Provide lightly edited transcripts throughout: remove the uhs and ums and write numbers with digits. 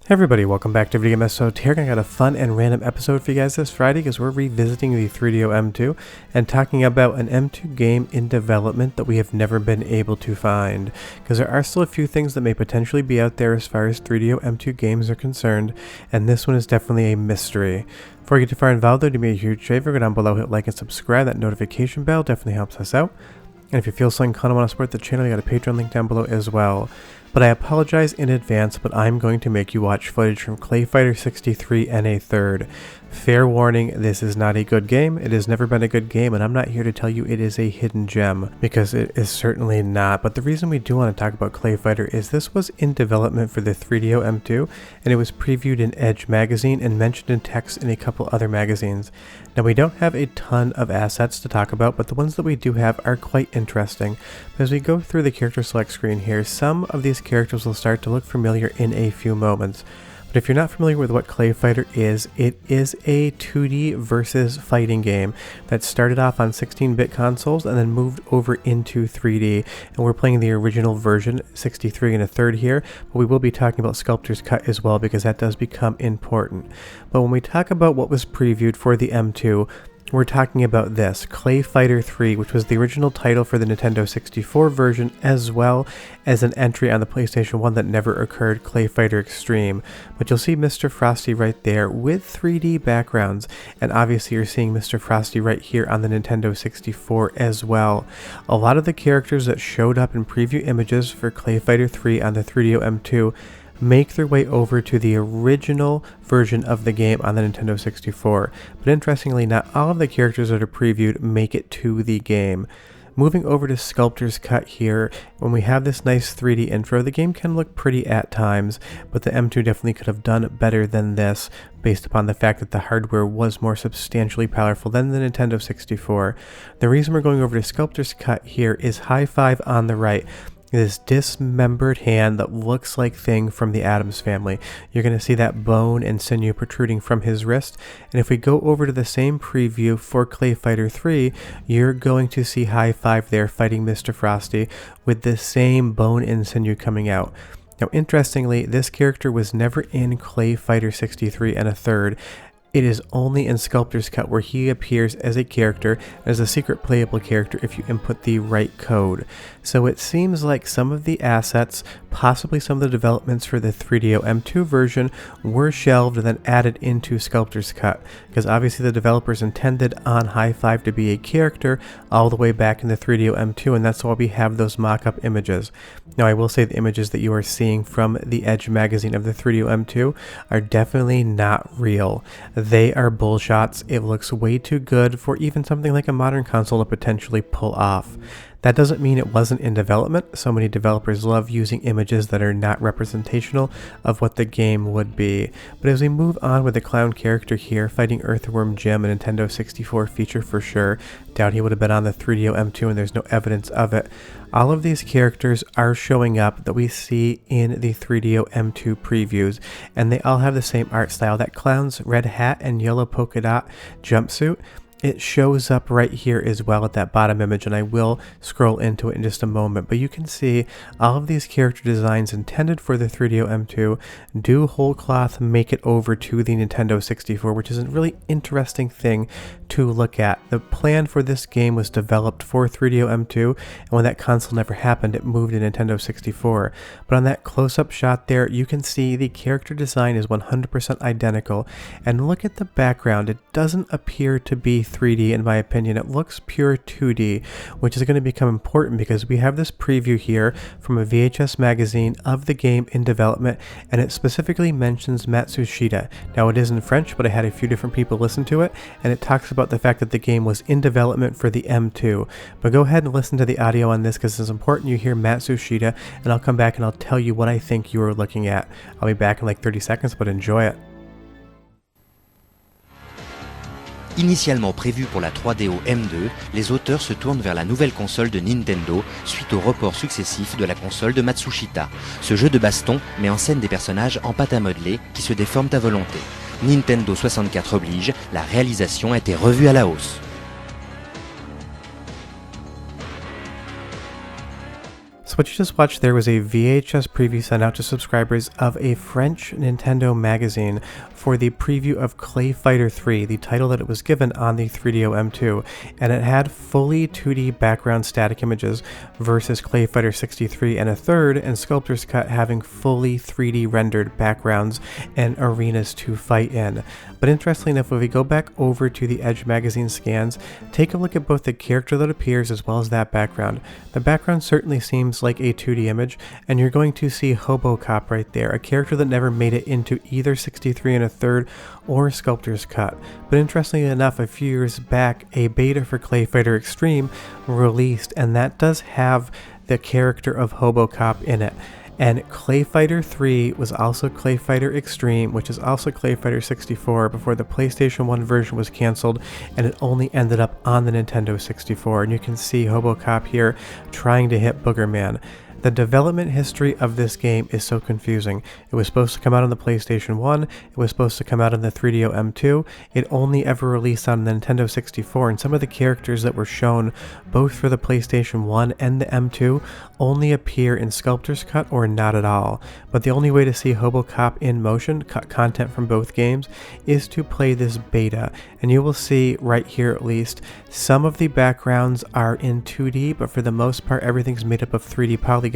Hey everybody, welcome back to Video Game Episode. Here I got a fun and random episode for you guys this Friday because we're revisiting the 3DO M2 and talking about an M2 game in development that we have never been able to find. Because there are still a few things that may potentially be out there as far as 3DO M2 games are concerned, and this one is definitely a mystery. Before you get too far involved though, do me a huge favor, go down below, hit like and subscribe. That notification bell definitely helps us out. And if you feel so inclined and want to support the channel, you got a Patreon link down below as well. But I apologize in advance, but I'm going to make you watch footage from Clayfighter 63 and a third. Fair warning, this is not a good game. It has never been a good game, and I'm not here to tell you it is a hidden gem, because it is certainly not. But the reason we do want to talk about Clayfighter is this was in development for the 3DO M2, and it was previewed in Edge magazine and mentioned in text in a couple other magazines. Now we don't have a ton of assets to talk about, but the ones that we do have are quite interesting. As we go through the character select screen here, some of these characters will start to look familiar in a few moments. But if you're not familiar with what Clayfighter is, it is a 2D versus fighting game that started off on 16-bit consoles and then moved over into 3D. And we're playing the original version, 63 and a third here, but we will be talking about Sculpters Cut as well because that does become important. But when we talk about what was previewed for the M2, we're talking about this, Clayfighter III, which was the original title for the Nintendo 64 version, as well as an entry on the PlayStation 1 that never occurred, Clayfighter Extreme. But you'll see Mr. Frosty right there with 3D backgrounds, and obviously you're seeing Mr. Frosty right here on the Nintendo 64 as well. A lot of the characters that showed up in preview images for Clayfighter III on the 3DO M2 make their way over to the original version of the game on the Nintendo 64. But interestingly, not all of the characters that are previewed make it to the game. Moving over to Sculpters Cut here, when we have this nice 3D intro, the game can look pretty at times, but the M2 definitely could have done better than this, based upon the fact that the hardware was more substantially powerful than the Nintendo 64. The reason we're going over to Sculpters Cut here is high five on the right. This dismembered hand that looks like Thing from the Addams Family. You're going to see that bone and sinew protruding from his wrist, and if we go over to the same preview for Clayfighter 3, you're going to see high five there fighting Mr. Frosty with the same bone and sinew coming out. Now interestingly, this character was never in Clayfighter 63 and a third. It is only in Sculptors Cut where he appears as a character, as a secret playable character if you input the right code. So it seems like some of the assets, possibly some of the developments for the 3DO M2 version, were shelved and then added into Sculptors Cut, because obviously the developers intended on High Five to be a character all the way back in the 3DO M2, and that's why we have those mock-up images. Now I will say the images that you are seeing from the Edge magazine of the 3DO M2 are definitely not real. They are bullshots. It looks way too good for even something like a modern console to potentially pull off. That doesn't mean it wasn't in development. So many developers love using images that are not representational of what the game would be. But as we move on with the clown character here, fighting Earthworm Jim, a Nintendo 64 feature for sure. Doubt he would have been on the 3DO M2 and there's no evidence of it. All of these characters are showing up that we see in the 3DO M2 previews, and they all have the same art style. That clown's red hat and yellow polka dot jumpsuit, it shows up right here as well at that bottom image, and I will scroll into it in just a moment. But you can see all of these character designs intended for the 3DO M2 do whole cloth make it over to the Nintendo 64, which is a really interesting thing to look at. The plan for this game was developed for 3DO M2, and when that console never happened, it moved to Nintendo 64. But on that close-up shot there, you can see the character design is 100% identical, and look at the background. It doesn't appear to be 3D in my opinion. It looks pure 2D, which is going to become important because we have this preview here from a VHS magazine of the game in development, and it specifically mentions Matsushita. Now it is in French, but I had a few different people listen to it, and it talks about the fact that the game was in development for the M2. But go ahead and listen to the audio on this because it's important you hear Matsushita, and I'll come back and I'll tell you what I think you are looking at. I'll be back in like 30 seconds, but enjoy it. Initialement prévu pour la 3DO M2, les auteurs se tournent vers la nouvelle console de Nintendo suite aux reports successifs de la console de Matsushita. Ce jeu de baston met en scène des personnages en pâte à modeler qui se déforment à volonté. Nintendo 64 oblige, la réalisation a été revue à la hausse. So So what you just watched there was a VHS preview sent out to subscribers of a French Nintendo magazine for the preview of Clayfighter III, the title that it was given on the 3DO M2, and it had fully 2D background static images versus Clayfighter 63 and a third and Sculpters Cut having fully 3D rendered backgrounds and arenas to fight in. But interestingly enough, if we go back over to the Edge magazine scans, take a look at both the character that appears as well as that background. The background certainly seems like a 2D image, and you're going to see Hobocop right there, a character that never made it into either 63 and a third or Sculptors Cut. But interestingly enough, a few years back, a beta for Clayfighter Extreme released, and that does have the character of Hobocop in it. And Clayfighter 3 was also Clayfighter Extreme, which is also Clayfighter 64 before the PlayStation 1 version was cancelled, and it only ended up on the Nintendo 64. And you can see Hobocop here trying to hit Boogerman. The development history of this game is so confusing. It was supposed to come out on the PlayStation 1, it was supposed to come out on the 3DO M2, it only ever released on the Nintendo 64, and some of the characters that were shown both for the PlayStation 1 and the M2 only appear in Sculptors Cut or not at all. But the only way to see Hobocop in motion, cut content from both games, is to play this beta. And you will see right here at least, some of the backgrounds are in 2D, but for the most part everything's made up of 3D polygons,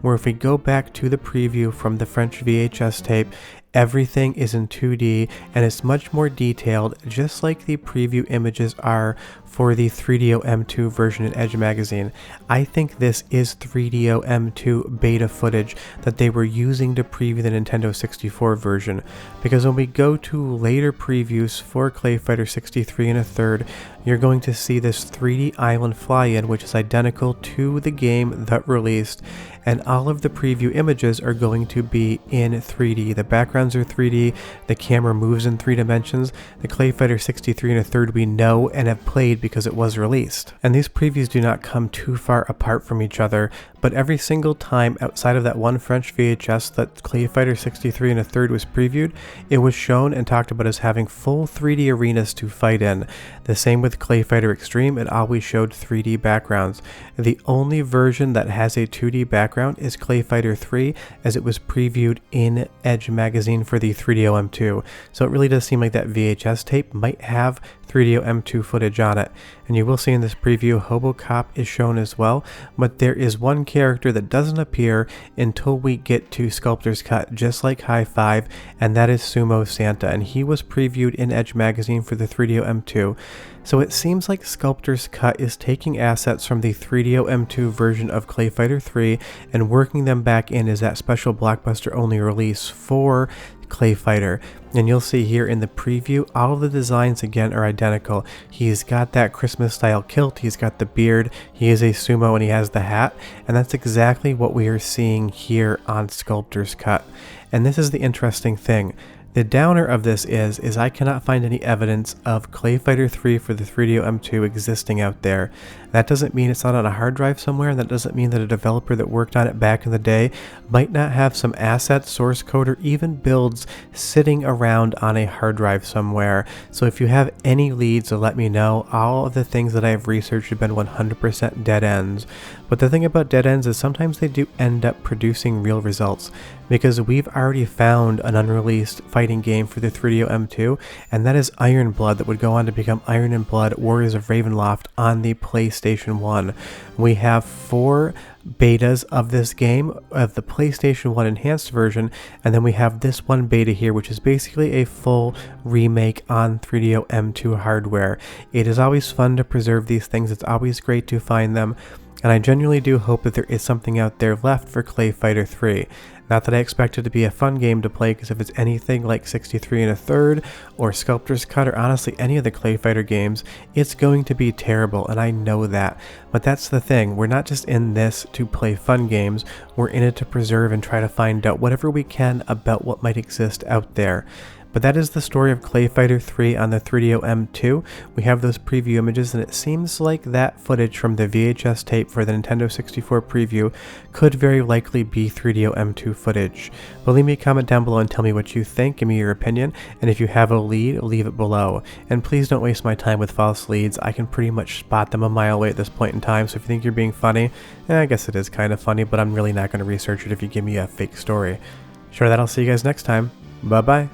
where if we go back to the preview from the French VHS tape, everything is in 2D and it's much more detailed, just like the preview images are for the 3DO M2 version in Edge magazine. I think this is 3DO M2 beta footage that they were using to preview the Nintendo 64 version, because when we go to later previews for Clayfighter 63 and a third, you're going to see this 3D island fly-in, which is identical to the game that released, and all of the preview images are going to be in 3D. The backgrounds are 3D, the camera moves in 3 dimensions. The Clayfighter 63 and a third we know and have played because it was released. And these previews do not come too far apart from each other, but every single time outside of that one French VHS that Clayfighter 63 and a third was previewed, it was shown and talked about as having full 3D arenas to fight in. The same with Clayfighter Extreme, it always showed 3D backgrounds. The only version that has a 2D background is Clayfighter 3, as it was previewed in Edge magazine for the 3DO M2. So it really does seem like that VHS tape might have 3DO M2 footage on it. And you will see in this preview Hobocop is shown as well, but there is one character that doesn't appear until we get to Sculptors Cut, just like High Five, and that is Sumo Santa, and he was previewed in Edge magazine for the 3DO M2. So it seems like Sculptors Cut is taking assets from the 3DO M2 version of Clayfighter 3 and working them back in as that special blockbuster only release for Clayfighter. And you'll see here in the preview, all of the designs again are identical. He's got that Christmas style kilt, he's got the beard, he is a sumo, and he has the hat, and that's exactly what we are seeing here on Sculptors Cut. And this is the interesting thing. The downer of this is I cannot find any evidence of Clayfighter 3 for the 3DO M2 existing out there. That doesn't mean it's not on a hard drive somewhere, and that doesn't mean that a developer that worked on it back in the day might not have some assets, source code, or even builds sitting around on a hard drive somewhere. So if you have any leads, let me know. All of the things that I have researched have been 100% dead ends. But the thing about dead ends is sometimes they do end up producing real results, because we've already found an unreleased fighting game for the 3DO M2, and that is Iron Blood, that would go on to become Iron and Blood Warriors of Ravenloft on the PlayStation 1. We have 4 betas of this game, of the PlayStation 1 enhanced version, and then we have this one beta here, which is basically a full remake on 3DO M2 hardware. It is always fun to preserve these things, it's always great to find them, and I genuinely do hope that there is something out there left for Clayfighter 3. Not that I expect it to be a fun game to play, because if it's anything like 63 and a third, or Sculptors Cut, or honestly any of the Clayfighter games, it's going to be terrible, and I know that. But that's the thing, we're not just in this to play fun games, we're in it to preserve and try to find out whatever we can about what might exist out there. But that is the story of Clayfighter 3 on the 3DO M2. We have those preview images, and it seems like that footage from the VHS tape for the Nintendo 64 preview could very likely be 3DO M2 footage. But leave me a comment down below and tell me what you think, give me your opinion, and if you have a lead, leave it below. And please don't waste my time with false leads. I can pretty much spot them a mile away at this point in time, so if you think you're being funny, I guess it is kind of funny, but I'm really not going to research it if you give me a fake story. Sure, that I'll see you guys next time. Bye bye.